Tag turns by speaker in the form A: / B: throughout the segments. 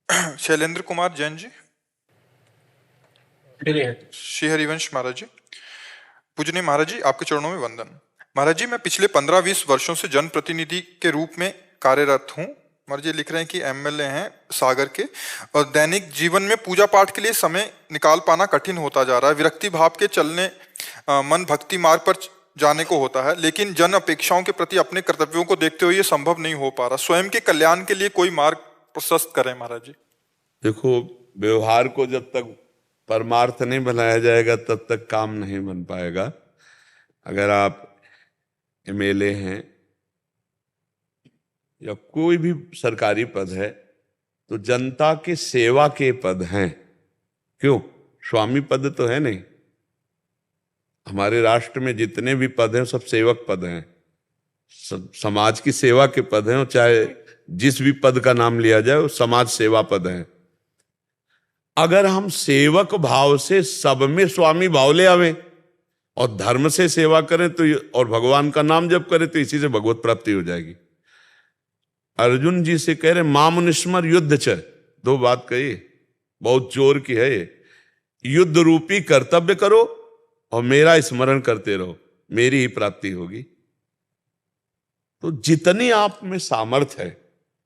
A: शैलेंद्र कुमार जैन जी।
B: फिर
A: श्री हरिवंश महाराज जी। पूजनीय महाराज जी, आपके चरणों में वंदन। महाराज जी, मैं पिछले 15-20 वर्षों से जनप्रतिनिधि के रूप में कार्यरत हूँ। महाराज जी लिख रहे हैं कि एमएलए हैं सागर के, और दैनिक जीवन में पूजा पाठ के लिए समय निकाल पाना कठिन होता जा रहा है। विरक्ति भाव के चलने मन भक्ति मार्ग पर जाने को होता है, लेकिन जन अपेक्षाओं के प्रति अपने कर्तव्यों को देखते हुए ये संभव नहीं हो पा रहा। स्वयं के कल्याण के लिए कोई मार्ग प्रशस्त करें महाराज जी।
C: देखो, व्यवहार को जब तक परमार्थ नहीं बनाया जाएगा तब तक काम नहीं बन पाएगा। अगर आप एमएलए हैं या कोई भी सरकारी पद है तो जनता की सेवा के पद हैं। क्यों? स्वामी पद तो है नहीं। हमारे राष्ट्र में जितने भी पद हैं सब सेवक पद हैं, समाज की सेवा के पद हैं। चाहे जिस भी पद का नाम लिया जाए वो समाज सेवा पद हैं। अगर हम सेवक भाव से सब में स्वामी भाव ले आवे और धर्म से सेवा करें तो और भगवान का नाम जप करें तो इसी से भगवत प्राप्ति हो जाएगी। अर्जुन जी से कह रहे माम निस्मर युद्ध च, दो बात कही, बहुत जोर की है ये। युद्ध रूपी कर्तव्य करो और मेरा स्मरण करते रहो, मेरी ही प्राप्ति होगी। तो जितनी आप में सामर्थ्य है,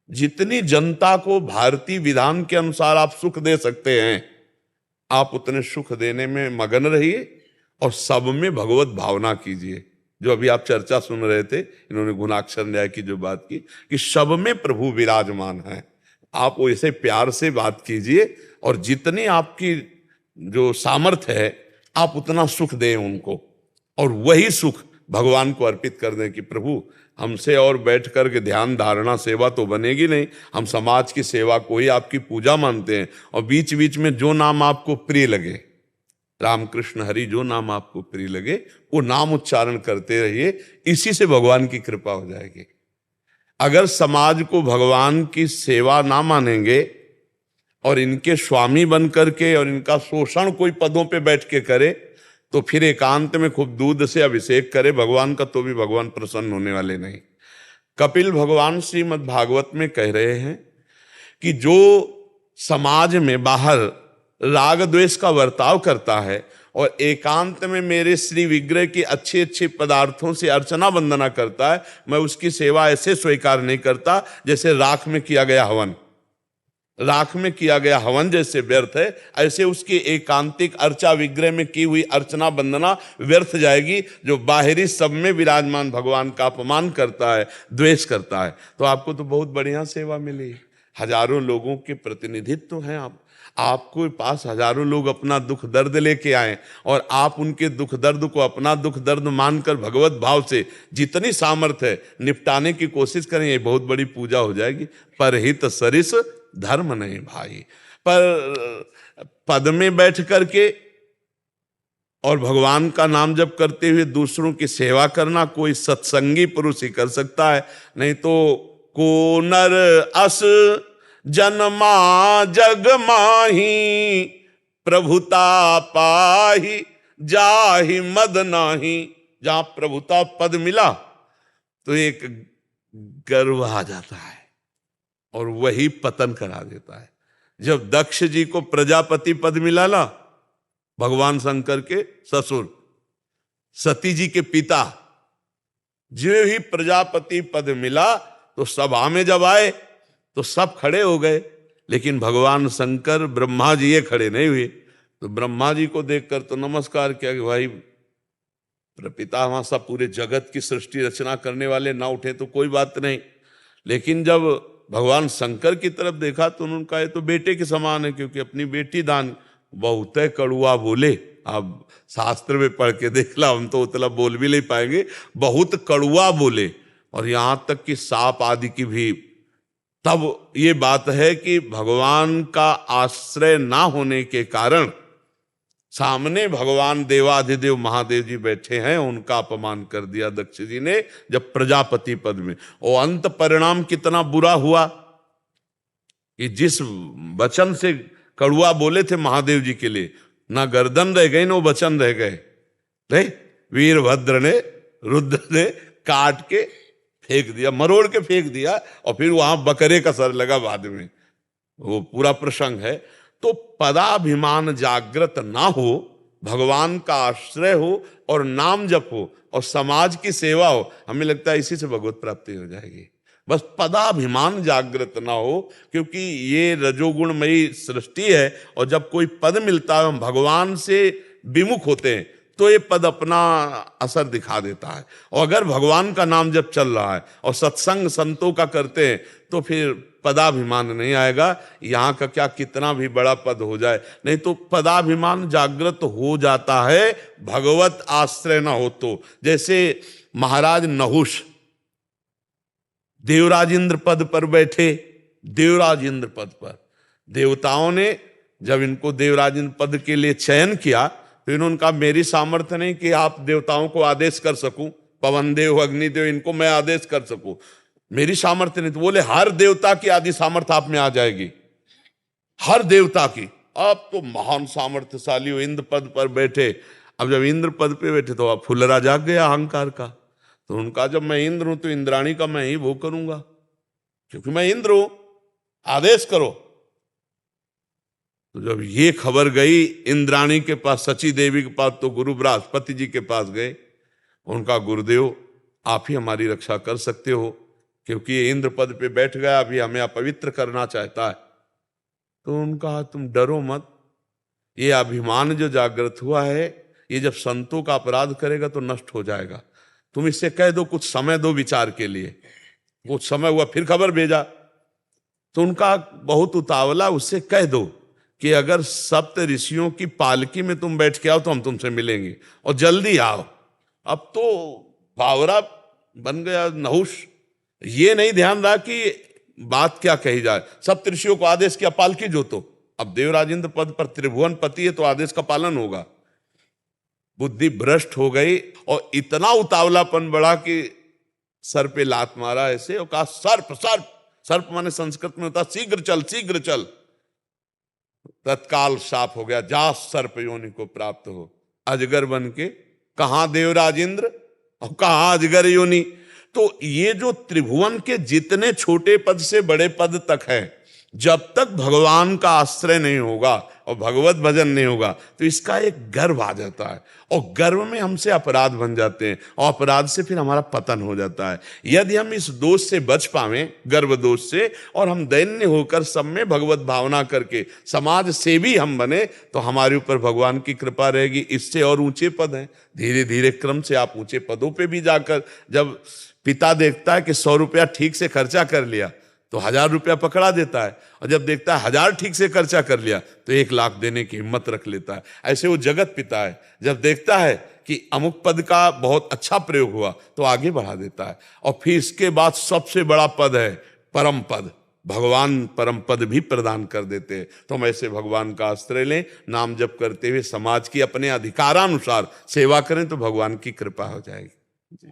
C: जितनी जनता को भारतीय विधान के अनुसार आप सुख दे सकते हैं, आप उतने सुख देने में मगन रहिए और सब में भगवत भावना कीजिए। जो अभी आप चर्चा सुन रहे थे, इन्होंने गुणाक्षर न्याय की जो बात की कि सब में प्रभु विराजमान है, आप वैसे प्यार से बात कीजिए और जितनी आपकी जो सामर्थ्य है आप उतना सुख दें उनको, और वही सुख भगवान को अर्पित कर दें कि प्रभु हमसे और बैठ कर के ध्यान धारणा सेवा तो बनेगी नहीं, हम समाज की सेवा को ही आपकी पूजा मानते हैं। और बीच बीच में जो नाम आपको प्रिय लगे, राम कृष्ण हरि, जो नाम आपको प्रिय लगे वो नाम उच्चारण करते रहिए, इसी से भगवान की कृपा हो जाएगी। अगर समाज को भगवान की सेवा ना मानेंगे और इनके स्वामी बन करके और इनका शोषण कोई पदों पे बैठ के करे तो फिर एकांत में खूब दूध से अभिषेक करे भगवान का, तो भी भगवान प्रसन्न होने वाले नहीं। कपिल भगवान श्रीमद् भागवत में कह रहे हैं कि जो समाज में बाहर राग द्वेष का बर्ताव करता है और एकांत में मेरे श्री विग्रह की अच्छे अच्छे पदार्थों से अर्चना वंदना करता है, मैं उसकी सेवा ऐसे स्वीकार नहीं करता जैसे राख में किया गया हवन। राख में किया गया हवन जैसे व्यर्थ है, ऐसे उसकी एकांतिक अर्चा विग्रह में की हुई अर्चना वंदना व्यर्थ जाएगी। जो बाहरी सब में विराजमान भगवान का अपमान करता है, द्वेष करता है। तो आपको तो बहुत बढ़िया सेवा मिली, हजारों लोगों के प्रतिनिधित्व हैं आप। आपको पास हजारों लोग अपना दुख दर्द लेके आए और आप उनके दुख दर्द को अपना दुख दर्द मानकर भगवत भाव से जितनी सामर्थ्य है निपटाने की कोशिश करें, ये बहुत बड़ी पूजा हो जाएगी। परहित सरिस धर्म नहीं भाई। पर पद में बैठ करके और भगवान का नाम जप करते हुए दूसरों की सेवा करना कोई सत्संगी पुरुष ही कर सकता है, नहीं तो को नर अस जन्मा जग माही प्रभुता पाही जाहि मद नाही। जहां प्रभुता पद मिला तो एक गर्व आ जाता है और वही पतन करा देता है। जब दक्ष जी को प्रजापति पद मिला ना, भगवान शंकर के ससुर सती जी के पिता, जो ही प्रजापति पद मिला तो सभा में जब आए तो सब खड़े हो गए, लेकिन भगवान शंकर ब्रह्मा जी ये खड़े नहीं हुए। तो ब्रह्मा जी को देखकर तो नमस्कार किया कि भाई प्रपिता वहां सब पूरे जगत की सृष्टि रचना करने वाले ना उठे तो कोई बात नहीं, लेकिन जब भगवान शंकर की तरफ देखा तो उन्होंने कहा तो बेटे के समान है, क्योंकि अपनी बेटी दान। बहुत कड़ुआ बोले, आप शास्त्र में पढ़ के देख ला, हम तो उतना बोल भी नहीं पाएंगे, बहुत कड़ुआ बोले। और यहां तक कि सांप आदि की भी तब ये बात है कि भगवान का आश्रय ना होने के कारण सामने भगवान देवाधिदेव महादेव जी बैठे हैं, उनका अपमान कर दिया दक्ष जी ने जब प्रजापति पद में। और अंत परिणाम कितना बुरा हुआ कि जिस वचन से कड़ुआ बोले थे महादेव जी के लिए, ना गर्दन रह गई ना वचन रह गए। वीरभद्र ने रुद्र ने काट के फेंक दिया, मरोड़ के फेंक दिया, और फिर वहां बकरे का सर लगा बाद में। वो पूरा प्रसंग है। तो पदाभिमान जागृत ना हो, भगवान का आश्रय हो और नाम जप हो और समाज की सेवा हो, हमें लगता है इसी से भगवत प्राप्ति हो जाएगी। बस पदाभिमान जागृत ना हो, क्योंकि ये रजोगुणमयी सृष्टि है और जब कोई पद मिलता है हम भगवान से विमुख होते हैं तो ये पद अपना असर दिखा देता है। और अगर भगवान का नाम जब चल रहा है और सत्संग संतों का करते हैं तो फिर पदाभिमान नहीं आएगा। यहाँ का क्या कितना भी बड़ा पद हो जाए, नहीं तो पदाभिमान जागृत हो जाता है भगवत आश्रय ना हो तो। जैसे महाराज नहुष देवराज इंद्र पद पर बैठे, देवराज इंद्र पद पर देवताओं ने जब इनको देवराज इंद्र पद के लिए चयन किया तो इन्होंने कहा मेरी सामर्थ्य नहीं कि आप देवताओं को आदेश कर सकूं, पवन देव अग्निदेव इनको मैं आदेश कर सकूं, मेरी सामर्थ्य नहीं। तो बोले हर देवता की आदि सामर्थ्य आप में आ जाएगी, हर देवता की। अब तो महान सामर्थ्यशाली हो, इंद्र पद पर बैठे। अब जब इंद्र पद पे बैठे तो अब फुलरा जाग गया अहंकार का। तो उनका जब मैं इंद्र हूं तो इंद्राणी का मैं ही वो करूंगा, क्योंकि मैं इंद्र हूं, आदेश करो। तो जब ये खबर गई इंद्राणी के पास, सची देवी के पास, तो गुरु बृहस्पति जी के पास गए। उनका गुरुदेव आप ही हमारी रक्षा कर सकते हो, क्योंकि ये इंद्र पद पे बैठ गया, अभी हमें अपवित्र करना चाहता है। तो उनका तुम डरो मत, ये अभिमान जो जागृत हुआ है ये जब संतों का अपराध करेगा तो नष्ट हो जाएगा। तुम इससे कह दो कुछ समय दो विचार के लिए। कुछ समय हुआ, फिर खबर भेजा तो उनका बहुत उतावला, उससे कह दो कि अगर सप्त ऋषियों की पालकी में तुम बैठ के आओ तो हम तुमसे मिलेंगे और जल्दी आओ। अब तो बावरा बन गया नहुष, ये नहीं ध्यान रहा कि बात क्या कही जाए। सप्त ऋषियों को आदेश किया पालकी जोतो, अब देवराजेंद्र पद पर त्रिभुवन पति है तो आदेश का पालन होगा। बुद्धि भ्रष्ट हो गई और इतना उतावलापन बढ़ा कि सर पे लात मारा ऐसे और कहा सर्प सर्प। सर्प माने संस्कृत में होता शीघ्र चल शीघ्र चल। तत्काल साफ हो गया, जा सर्प योनि को प्राप्त हो। अजगर बन के कहां देवराज इंद्र और कहां अजगर योनि। तो ये जो त्रिभुवन के जितने छोटे पद से बड़े पद तक है, जब तक भगवान का आश्रय नहीं होगा और भगवत भजन नहीं होगा तो इसका एक गर्व आ जाता है और गर्व में हमसे अपराध बन जाते हैं और अपराध से फिर हमारा पतन हो जाता है। यदि हम इस दोष से बच पावें, गर्व दोष से, और हम दैन्य होकर सब में भगवत भावना करके समाज सेवी हम बने तो हमारे ऊपर भगवान की कृपा रहेगी। इससे और ऊंचे पद हैं, धीरे धीरे क्रम से आप ऊंचे पदों पे भी जाकर, जब पिता देखता है कि 100 रुपया ठीक से खर्चा कर लिया तो 1000 रुपया पकड़ा देता है, और जब देखता है 1000 ठीक से खर्चा कर लिया तो 1 लाख देने की हिम्मत रख लेता है। ऐसे वो जगत पिता है, जब देखता है कि अमुक पद का बहुत अच्छा प्रयोग हुआ तो आगे बढ़ा देता है। और फिर इसके बाद सबसे बड़ा पद है परम पद, भगवान परम पद भी प्रदान कर देते हैं। तो हम ऐसे भगवान का आश्रय लें, नाम जप करते हुए समाज की अपने अधिकारानुसार सेवा करें तो भगवान की कृपा हो जाएगी।